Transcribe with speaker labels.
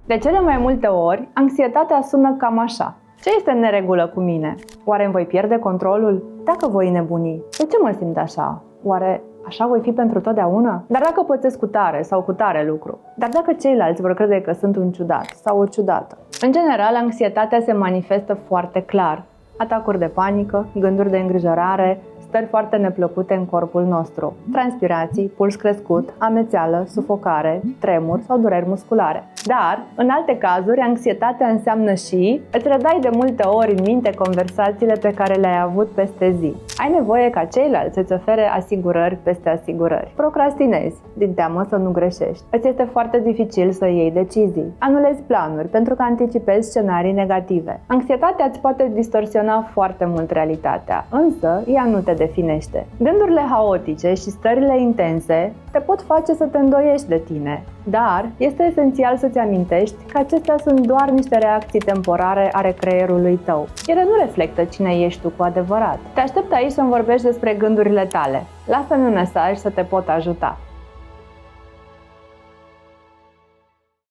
Speaker 1: De cele mai multe ori, anxietatea sună cam așa. Ce este în neregulă cu mine? Oare îmi voi pierde controlul? Dacă voi nebuni, de ce mă simt așa? Oare așa voi fi pentru totdeauna? Dar dacă pățesc cu tare sau cu tare lucru? Dar dacă ceilalți vor crede că sunt un ciudat sau o ciudată? În general, anxietatea se manifestă foarte clar. Atacuri de panică, gânduri de îngrijorare, stări foarte neplăcute în corpul nostru, transpirații, puls crescut, amețeală, sufocare, tremuri sau dureri musculare. Dar, în alte cazuri, anxietatea înseamnă și îți redai de multe ori în minte conversațiile pe care le-ai avut peste zi. Ai nevoie ca ceilalți să-ți ofere asigurări peste asigurări. Procrastinezi, din teamă să nu greșești. Îți este foarte dificil să iei decizii. Anulezi planuri pentru că anticipezi scenarii negative. Anxietatea îți poate distorsiona foarte mult realitatea, însă ea nu te definește. Gândurile haotice și stările intense te pot face să te îndoiești de tine, dar este esențial să-ți amintești că acestea sunt doar niște reacții temporare ale creierului tău. Ele nu reflectă cine ești tu cu adevărat. Te aștept aici să-mi vorbești despre gândurile tale. Lasă-mi un mesaj să te pot ajuta.